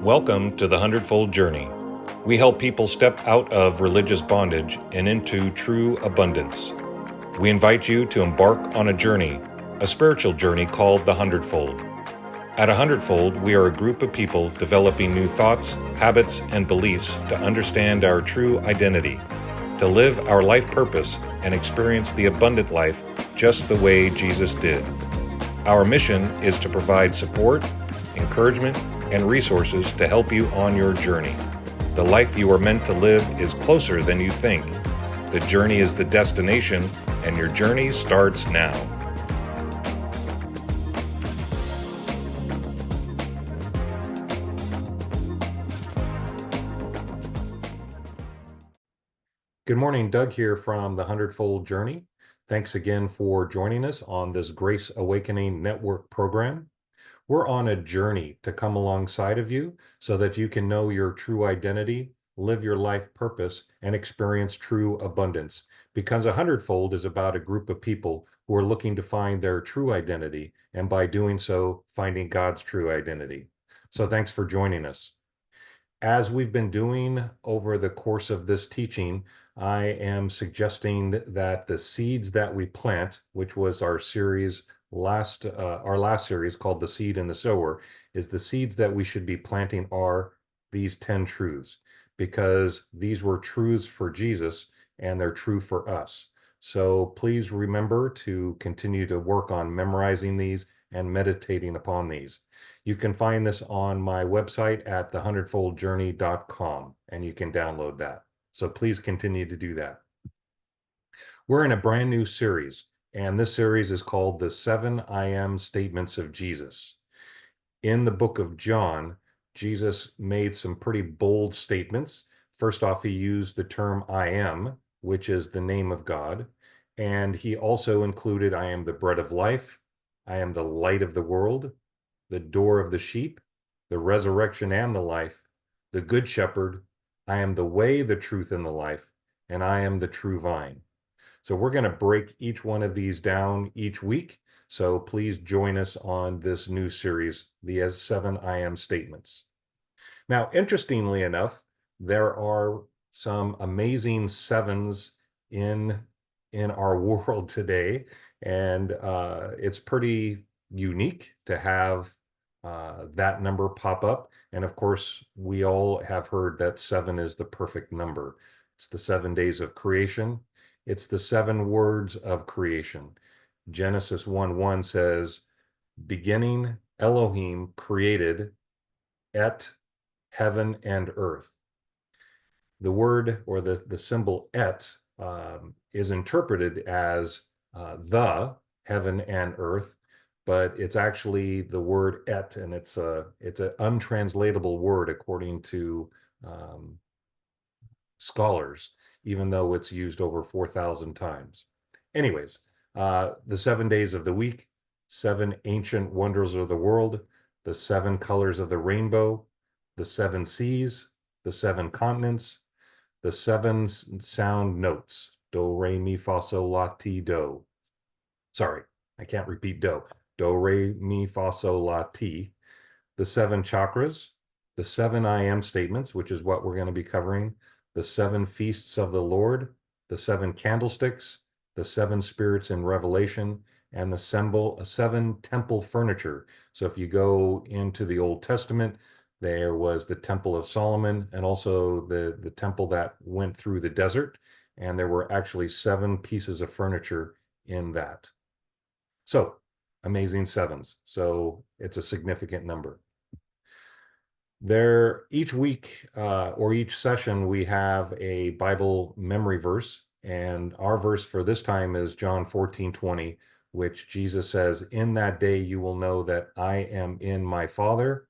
Welcome to the Hundredfold Journey. We help people step out of religious bondage and into true abundance. We invite you to embark on a journey, a spiritual journey called the Hundredfold. At a Hundredfold, we are a group of people developing new thoughts, habits, and beliefs to understand our true identity, to live our life purpose, and experience the abundant life just the way Jesus did. Our mission is to provide support, encouragement, and resources to help you on your journey. The life you are meant to live is closer than you think. The journey is the destination, and your journey starts now. Good morning, Doug here from the Hundredfold Journey. Thanks again for joining us on this Grace Awakening Network program. We're on a journey to come alongside of you so that you can know your true identity, live your life purpose, and experience true abundance. Because a Hundredfold is about a group of people who are looking to find their true identity, and by doing so, finding God's true identity. So thanks for joining us. As we've been doing over the course of this teaching, I am suggesting that the seeds that we plant, which was our last series called The Seed and the Sower, is the seeds that we should be planting are these 10 truths, because these were truths for Jesus and they're true for us. So please remember to continue to work on memorizing these and meditating upon these. You can find this on my website at thehundredfoldjourney.com, and you can download that. So please continue to do that. We're in a brand new series, and this series is called The 7 I Am Statements of Jesus. In the book of John, Jesus made some pretty bold statements. First off, he used the term I am, which is the name of God, and he also included I am the bread of life, I am the light of the world, the door of the sheep, the resurrection and the life, the good shepherd, I am the way, the truth, and the life, and I am the true vine. So we're going to break each one of these down each week. So please join us on this new series, the 7 I Am Statements. Now, interestingly enough, there are some amazing sevens in our world today, and it's pretty unique to have that number pop up. And of course, we all have heard that 7 is the perfect number. It's the 7 days of creation. It's the 7 words of creation. Genesis 1:1 says, beginning Elohim created et heaven and earth. The word or the symbol et is interpreted as the heaven and earth, but it's actually the word et, and it's an untranslatable word according to scholars, even though it's used over 4,000 times. Anyways, the 7 days of the week, 7 ancient wonders of the world, the 7 colors of the rainbow, the 7 seas, the 7 continents, the 7 sound notes, do, re, mi, fa, sol, la, ti, do. Sorry, I can't repeat do. Do, re, mi, fa, sol, la, ti. The 7 chakras, the 7 I am statements, which is what we're going to be covering, the 7 feasts of the Lord, the 7 candlesticks, the 7 spirits in Revelation, and the 7 temple furniture. So if you go into the Old Testament, there was the Temple of Solomon and also the temple that went through the desert, and there were actually 7 pieces of furniture in that. So amazing sevens. So it's a significant number. There, each week or each session, we have a Bible memory verse, and our verse for this time is John 14:20, which Jesus says, in that day you will know that I am in my Father,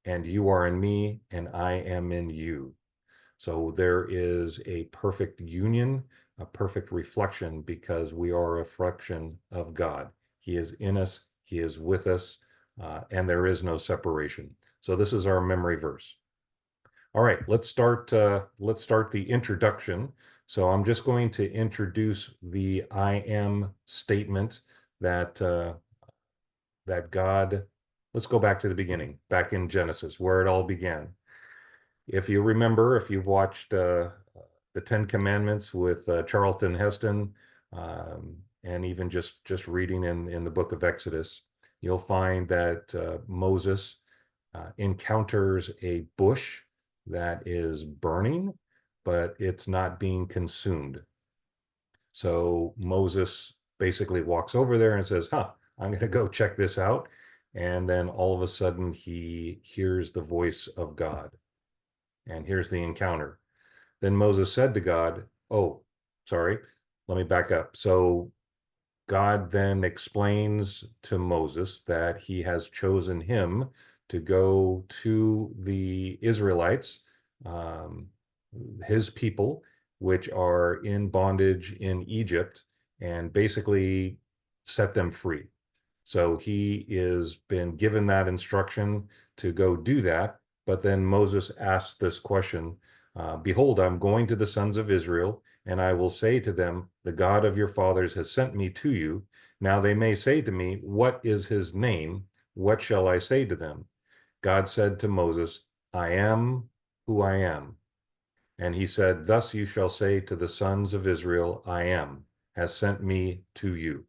and you are in me, and I am in you. So there is a perfect union, a perfect reflection, because we are a reflection of God. He is in us, he is with us, and there is no separation. So this is our memory verse. All right, let's start the introduction. So I'm just going to introduce the I am statement that God let's go back to the beginning, back in Genesis, where it all began. If you remember, if you've watched the Ten Commandments with Charlton Heston, and even just reading in the book of Exodus, you'll find that Moses encounters a bush that is burning, but it's not being consumed. So Moses basically walks over there and says, I'm going to go check this out. And then all of a sudden he hears the voice of God. And here's the encounter. Then Moses said to God, oh, sorry, let me back up. So God then explains to Moses that he has chosen him to go to the Israelites, um, his people, which are in bondage in Egypt, and basically set them free. So he is been given that instruction to go do that. But then Moses asks this question, behold, I'm going to the sons of Israel, and I will say to them, the God of your fathers has sent me to you. Now they may say to me, what is his name? What shall I say to them? God said to Moses, I am who I am. And he said, thus you shall say to the sons of Israel, I am, has sent me to you.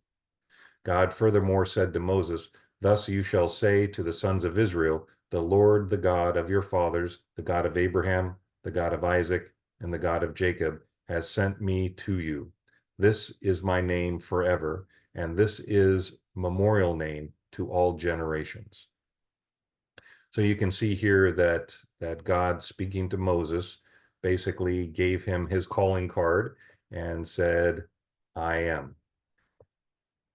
God furthermore said to Moses, thus you shall say to the sons of Israel, the Lord, the God of your fathers, the God of Abraham, the God of Isaac, and the God of Jacob, has sent me to you. This is my name forever, and this is memorial name to all generations. So you can see here that God, speaking to Moses, basically gave him his calling card and said, I am.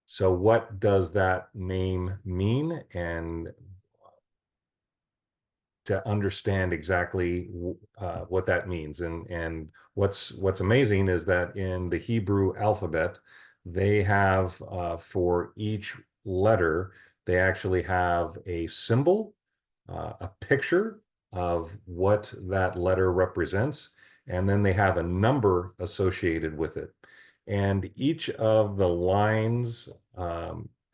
So what does that name mean? And to understand exactly what that means. And what's amazing is that in the Hebrew alphabet, they have for each letter, they actually have a symbol, a picture of what that letter represents, and then they have a number associated with it. And each of the lines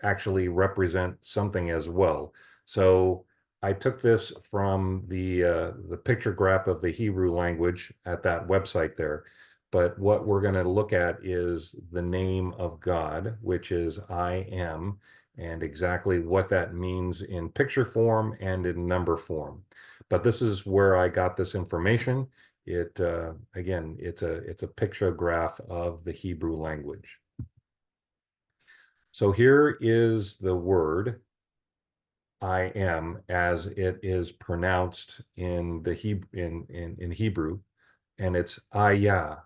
actually represent something as well. So I took this from the picture graph of the Hebrew language at that website there. But what we're going to look at is the name of God, which is I am, and exactly what that means in picture form and in number form. But this is where I got this information. It again, it's a picture graph of the Hebrew language. So here is the word I am as it is pronounced in the in Hebrew, and it's ayah,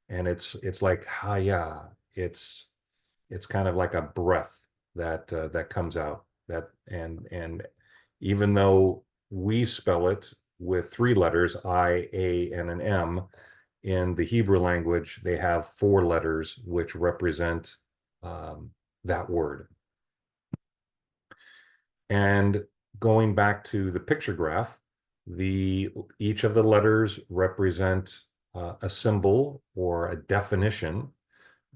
and it's like haya. It's kind of like a breath that comes out. That and even though we spell it with three letters, I, A, and an M, in the Hebrew language, they have four letters which represent that word. And going back to the picture graph, each of the letters represent a symbol or a definition.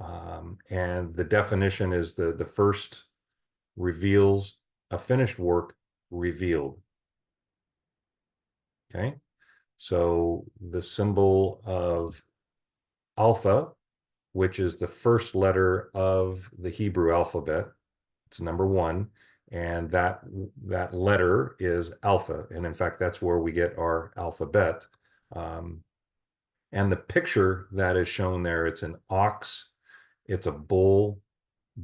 And the definition is the first reveals a finished work revealed. Okay, so the symbol of alpha, which is the first letter of the Hebrew alphabet, it's number one, and that letter is alpha, and in fact that's where we get our alphabet. And the picture that is shown there, it's an ox, it's a bull,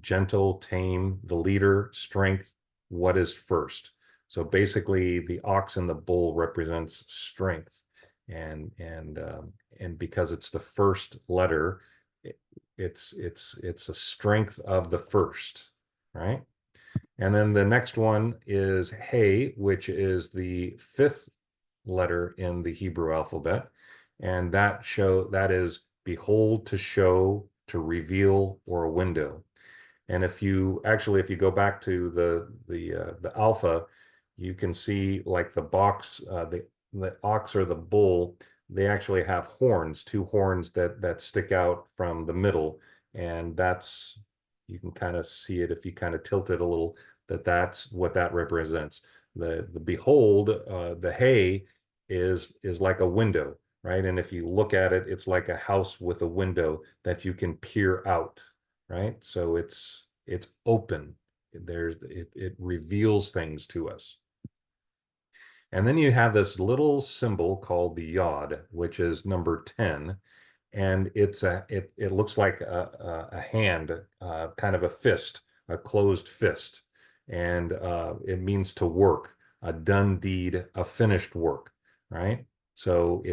gentle, tame, the leader, strength, what is first. So basically the ox and the bull represents strength, and because it's the first letter, it's a strength of the first, right? And then the next one is Hey, which is the fifth letter in the Hebrew alphabet. And that is behold, to show, to reveal, or a window. And if you go back to the alpha, you can see like the box, the ox or the bull, they actually have horns, two horns that stick out from the middle, and you can kind of see it if you kind of tilt it a little, that's what that represents. The behold, the hay is like a window, right? And if you look at it, it's like a house with a window that you can peer out, right? So it's open. It reveals things to us. And then you have this little symbol called the yod, which is number 10. And it looks like a hand, kind of a fist, a closed fist. And it means to work, a done deed, a finished work, right? So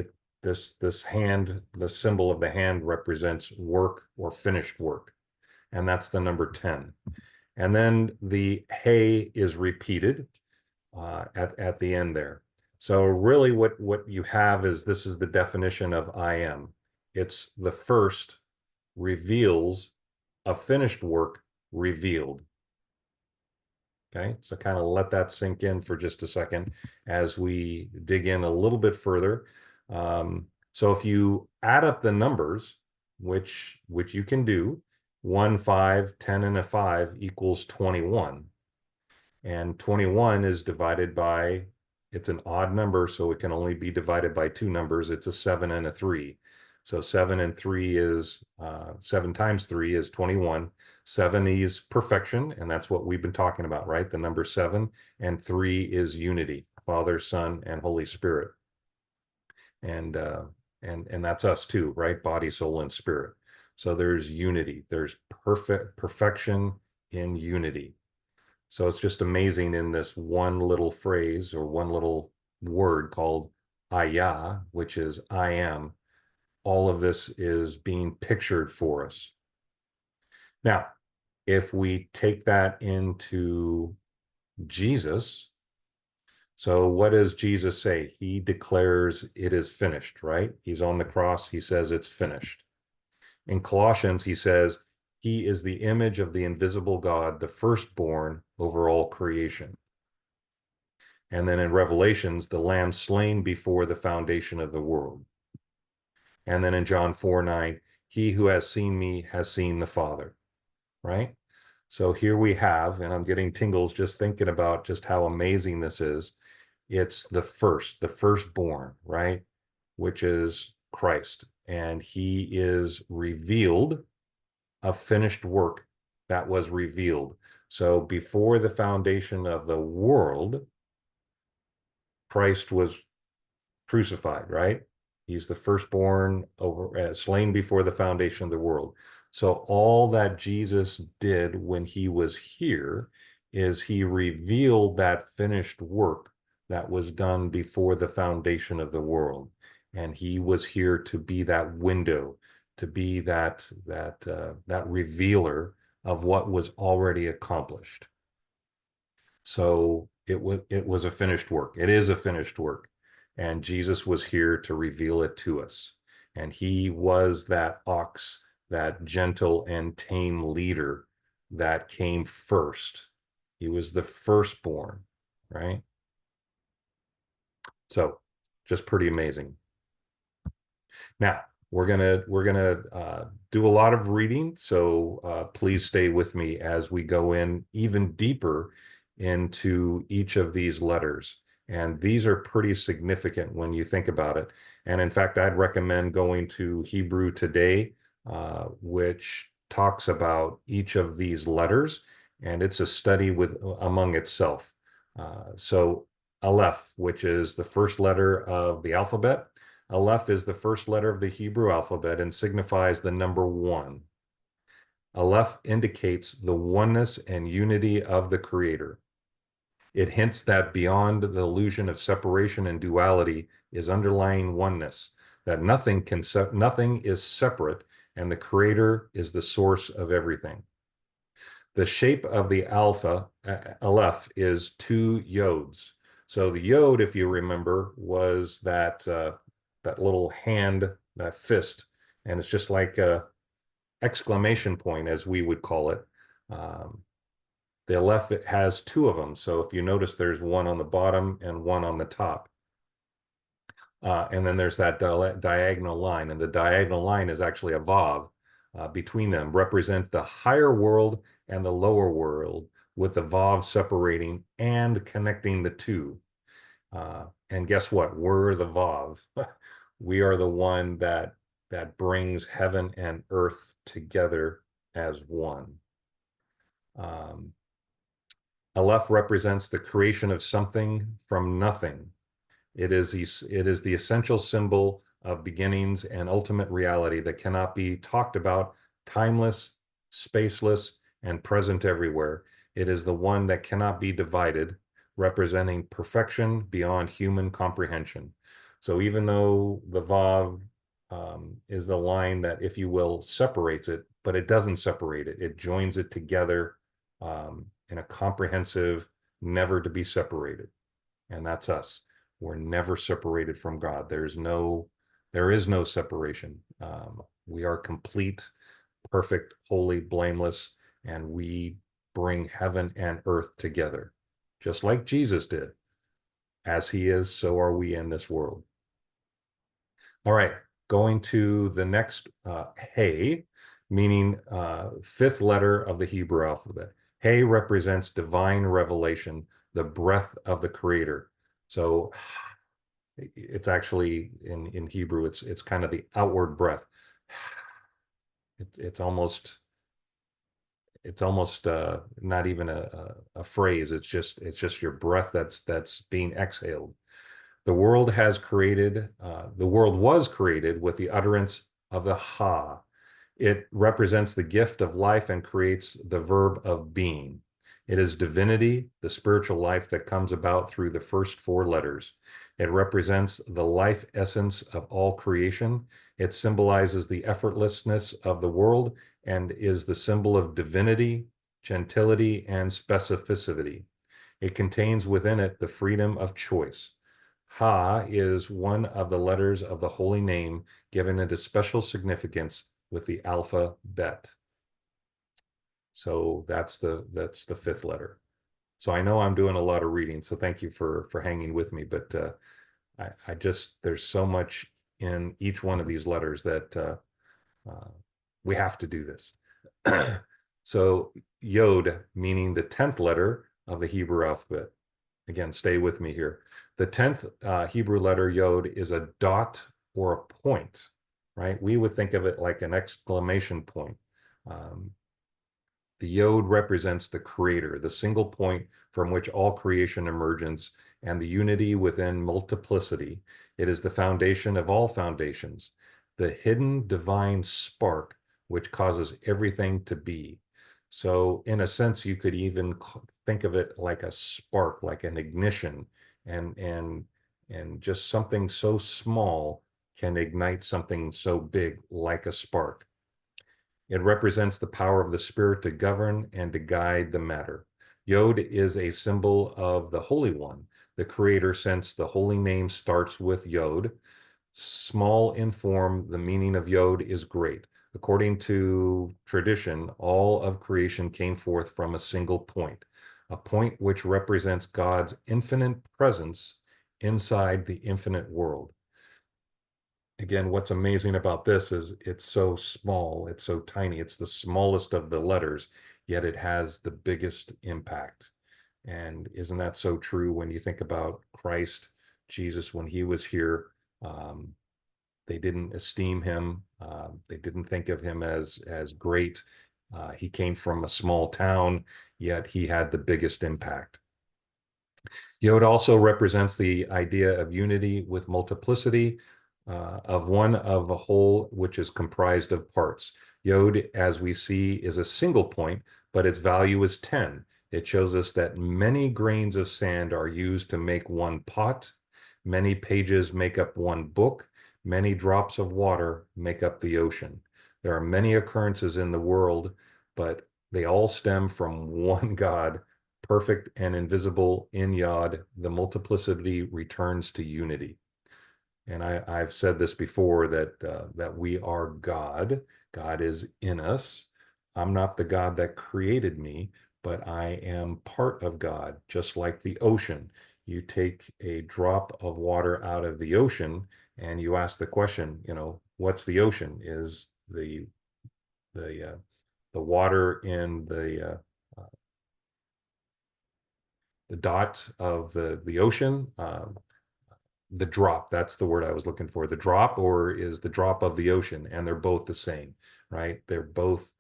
this hand, the symbol of the hand represents work or finished work. And that's the number 10. And then the hay is repeated at the end there. So really what you have is this is the definition of I am. It's the first reveals a finished work revealed. Okay, so kind of let that sink in for just a second as we dig in a little bit further. So if you add up the numbers, which you can do, 1, 5, 10, and a 5 equals 21. And 21 is divided by, it's an odd number, so it can only be divided by two numbers. It's a 7 and a 3. So 7 and 3 is, 7 times 3 is 21. 7 is perfection, and that's what we've been talking about, right? The number 7, and 3 is unity, Father, Son, and Holy Spirit. And that's us too, right? Body, soul, and spirit. So there's unity. There's perfection in unity. So it's just amazing in this one little phrase or one little word called Ayah, which is I am. All of this is being pictured for us. Now, if we take that into Jesus, so what does Jesus say? He declares it is finished, right? He's on the cross. He says it's finished. In Colossians, he says, he is the image of the invisible God, the firstborn over all creation. And then in Revelations, the lamb slain before the foundation of the world. And then in John 4:9, he who has seen me has seen the Father, right? So here we have, and I'm getting tingles just thinking about just how amazing this is. It's the firstborn, right? Which is Christ. And he is revealed, a finished work that was revealed. So before the foundation of the world, Christ was crucified, right? He's the firstborn over slain before the foundation of the world. So all that Jesus did when he was here is he revealed that finished work that was done before the foundation of the world. And he was here to be that window, to be that revealer of what was already accomplished. So it was a finished work. It is a finished work. And Jesus was here to reveal it to us. And he was that ox, that gentle and tame leader that came first. He was the firstborn, right? So just pretty amazing. Now, we're gonna do a lot of reading, so please stay with me as we go in even deeper into each of these letters. And these are pretty significant when you think about it. And in fact, I'd recommend going to Hebrew Today, which talks about each of these letters, and it's a study with among itself. So Aleph, which is the first letter of the alphabet. Aleph is the first letter of the Hebrew alphabet and signifies the number 1. Aleph indicates the oneness and unity of the Creator. It hints that beyond the illusion of separation and duality is underlying oneness, that nothing is separate, and the Creator is the source of everything. The shape of the Aleph is 2 yods. So the yod, if you remember, was that little hand, that fist, and it's just like a exclamation point, as we would call it. The Aleph, it has 2 of them. So if you notice, there's one on the bottom and one on the top. And then there's that diagonal line, and the diagonal line is actually a vav between them, represent the higher world and the lower world, with the Vav separating and connecting the two. And guess what? We're the Vav. We are the one that brings heaven and earth together as one. Aleph represents the creation of something from nothing. It is the essential symbol of beginnings and ultimate reality that cannot be talked about, timeless, spaceless, and present everywhere. It is the one that cannot be divided, representing perfection beyond human comprehension. So even though the Vav is the line that, if you will, separates it, but it doesn't separate it. It joins it together in a comprehensive, never to be separated. And that's us. We're never separated from God. There is no separation. We are complete, perfect, holy, blameless, and we bring heaven and earth together, just like Jesus did. As he is, so are we in this world. All right, going to the next Hey, meaning fifth letter of the Hebrew alphabet. Hey represents divine revelation, the breath of the Creator. So it's actually in Hebrew, it's kind of the outward breath. It's almost not even a phrase. It's just your breath that's being exhaled. The world was created with the utterance of the Ha. It represents the gift of life and creates the verb of being. It is divinity, the spiritual life that comes about through the first four letters. It represents the life essence of all creation. It symbolizes the effortlessness of the world and is the symbol of divinity, gentility, and specificity. It contains within it the freedom of choice. Ha is one of the letters of the holy name, given it a special significance with the alphabet. So that's the fifth letter. So I know I'm doing a lot of reading, so thank you for hanging with me. But I just, there's so much in each one of these letters that we have to do this. So Yod, meaning the 10th letter of the Hebrew alphabet. Again, stay with me here. The 10th Hebrew letter Yod is a dot or a point, right? We would think of it like an exclamation point. The Yod represents the creator, the single point from which all creation emerges, and the unity within multiplicity. It is the foundation of all foundations, the hidden divine spark which causes everything to be. So in a sense, you could even think of it like a spark, like an ignition, and just something so small can ignite something so big like a spark. It represents the power of the Spirit to govern and to guide the matter. Yod is a symbol of the Holy One, the Creator, since the holy name starts with Yod. Small in form, the meaning of Yod is great. According to tradition, all of creation came forth from a single point, a point which represents God's infinite presence inside the infinite world. Again, what's amazing about this is it's so small, it's so tiny, it's the smallest of the letters, yet it has the biggest impact. And isn't that so true when you think about Christ, Jesus, when he was here? They didn't esteem him. They didn't think of him as great. He came from a small town, yet he had the biggest impact. Yod also represents the idea of unity with multiplicity, of one of a whole which is comprised of parts. Yod, as we see, is a single point, but its value is 10. It shows us that many grains of sand are used to make one pot, many pages make up one book, many drops of water make up the ocean. There are many occurrences in the world, but they all stem from one God, perfect and invisible in Yod. The multiplicity returns to unity. And I've said this before, that we are God. God is in us. I'm not the God that created me, but I am part of God, just like the ocean. You take a drop of water out of the ocean and you ask the question, what's the ocean? Is the water in dot of the ocean, the drop, that's the word I was looking for. The drop, or is the drop of the ocean, and they're both the same, right? They're both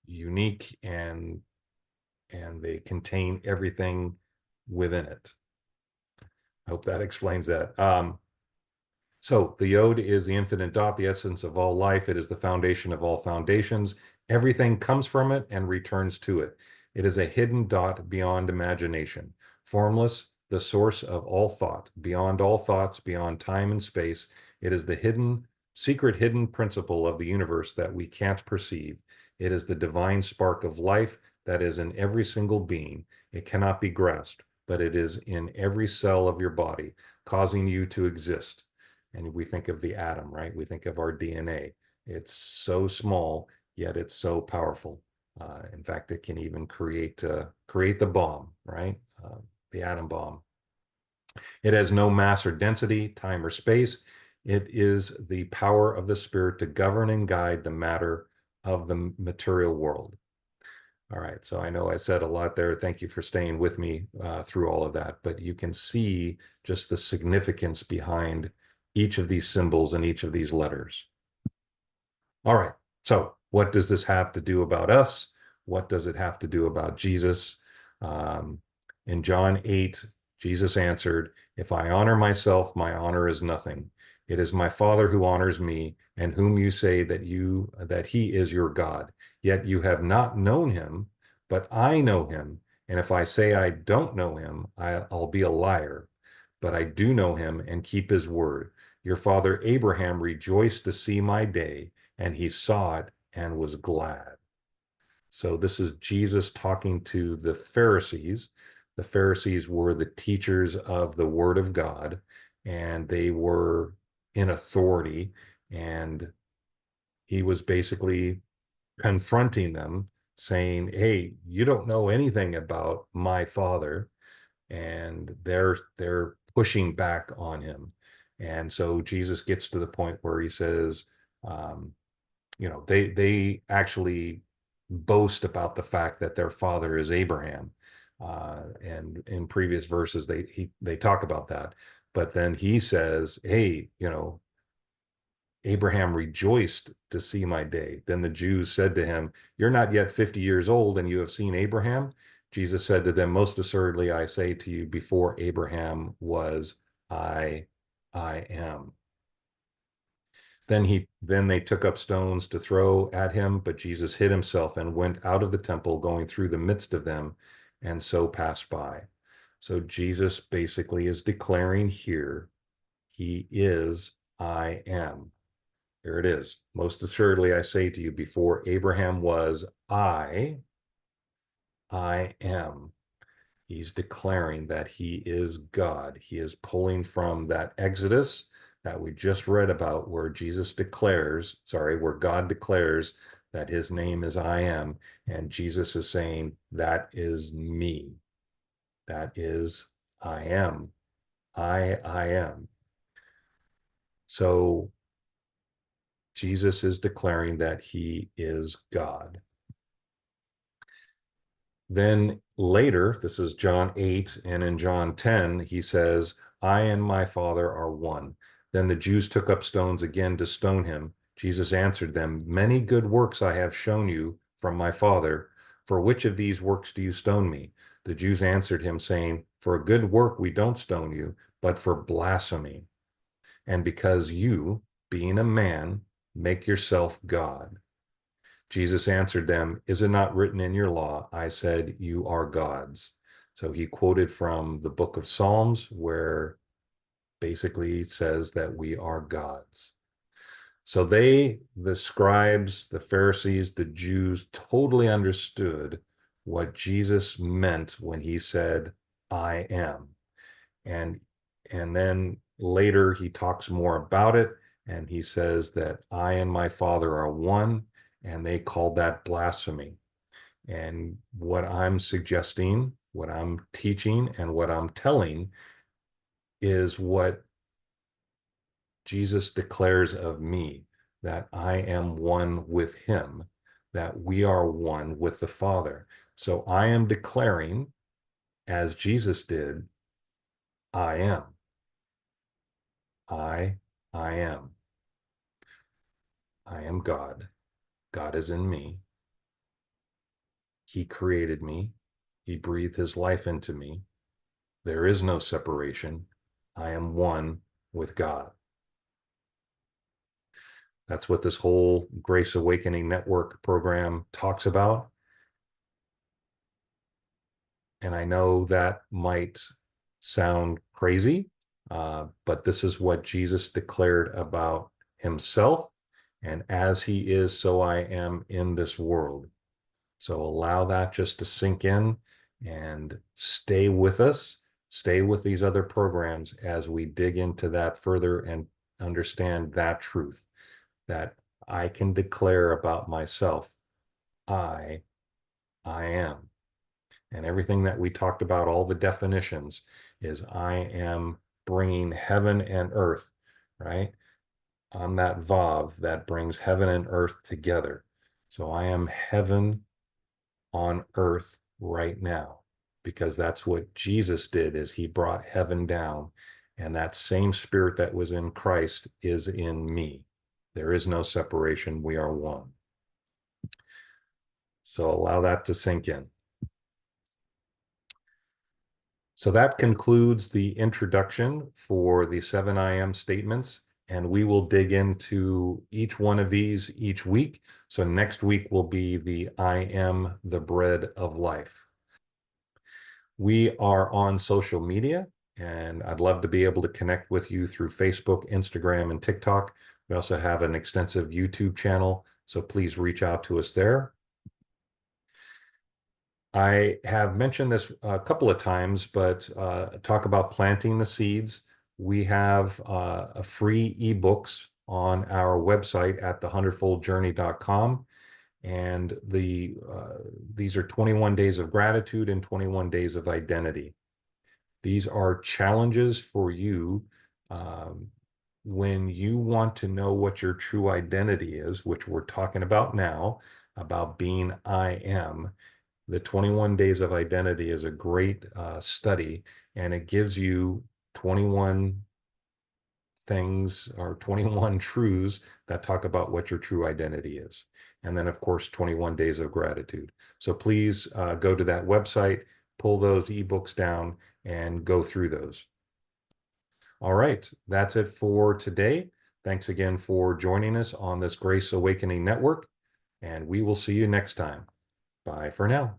unique, and they contain everything within it. I hope that explains that. So the yod is the infinite dot, the essence of all life. It is the foundation of all foundations. Everything comes from it and returns to it. It is a hidden dot beyond imagination, formless, the source of all thought, beyond all thoughts, beyond time and space. It is the hidden, secret hidden principle of the universe that we can't perceive. It is the divine spark of life that is in every single being. It cannot be grasped, but it is in every cell of your body, causing you to exist. And we think of the atom, right? We think of our DNA. It's so small, yet it's so powerful. In fact, it can even create the bomb, right? The atom bomb. It has no mass or density, time or space. It is the power of the spirit to govern and guide the matter of the material world. All right, so I know I said a lot there. Thank you for staying with me through all of that, but you can see just the significance behind each of these symbols and each of these letters. All right, so what does this have to do about us? What does it have to do about Jesus? Um, in John 8, Jesus answered, "If I honor myself, my honor is nothing. It is my Father who honors me, and whom you say that he is your God. Yet you have not known him, but I know him. And if I say I don't know him, I'll be a liar. But I do know him and keep his word. Your father Abraham rejoiced to see my day, and he saw it and was glad." So this is Jesus talking to the Pharisees. The Pharisees were the teachers of the Word of God, and they were in authority, and he was basically confronting them, saying, "Hey, you don't know anything about my Father," and they're pushing back on him. And so Jesus gets to the point where he says, um, they actually boast about the fact that their father is Abraham. And in previous verses, they talk about that. But then he says, "Hey, Abraham rejoiced to see my day." Then the Jews said to him, "You're not yet 50 years old, and you have seen Abraham?" Jesus said to them, "Most assuredly, I say to you, before Abraham was, I, I am." Then they took up stones to throw at him, but Jesus hid himself and went out of the temple, going through the midst of them, and so passed by. So Jesus basically is declaring here, he is I am. There it is. Most assuredly, I say to you, before Abraham was, I am. He's declaring that he is God. He is pulling from that Exodus that we just read about, where where God declares that his name is I am. And Jesus is saying, that is me. That is I am. I am. So Jesus is declaring that he is God. Then later, this is John 8, and in John 10, he says, "I and my Father are one." Then the Jews took up stones again to stone him. Jesus answered them, "Many good works I have shown you from my Father. For which of these works do you stone me?" The Jews answered him, saying, "For a good work we don't stone you, but for blasphemy, and because you, being a man, make yourself God." Jesus answered them, "Is it not written in your law, I said, you are gods?" So he quoted from the book of Psalms, where basically says that we are gods. So the scribes, the Pharisees, the Jews, totally understood what Jesus meant when he said, "I am." And then later he talks more about it, and he says that I and my Father are one, and they called that blasphemy. And what I'm suggesting, what I'm teaching, and what I'm telling is what Jesus declares of me, that I am one with him, that we are one with the Father. So I am declaring as Jesus did, I am. I am. I am God. God is in me. He created me. He breathed his life into me. There is no separation. I am one with God. That's what this whole Grace Awakening Network program talks about. And I know that might sound crazy, but this is what Jesus declared about himself. And as he is, so I am in this world. So allow that just to sink in and stay with us, stay with these other programs as we dig into that further and understand that truth that I can declare about myself, I, I am. And everything that we talked about, all the definitions, is I am bringing heaven and earth, right? On that Vav that brings heaven and earth together. So I am heaven on earth right now, because that's what Jesus did, is he brought heaven down, and that same spirit that was in Christ is in me. There is no separation. We are one. So allow that to sink in. So that concludes the introduction for the 7 I am statements, and we will dig into each one of these each week. So next week will be the I am the bread of life. We are on social media, and I'd love to be able to connect with you through Facebook, Instagram, and TikTok. We also have an extensive YouTube channel, so please reach out to us there. I have mentioned this a couple of times, but talk about planting the seeds. We have a free ebooks on our website at thehundredfoldjourney.com. And these are 21 days of gratitude and 21 days of identity. These are challenges for you um, when you want to know what your true identity is, which we're talking about now, about being I am. The 21 Days of Identity is a great study, and it gives you 21 things or 21 truths that talk about what your true identity is. And then, of course, 21 Days of Gratitude. So please go to that website, pull those ebooks down, and go through those. All right, that's it for today. Thanks again for joining us on this Grace Awakening Network, and we will see you next time. Bye for now.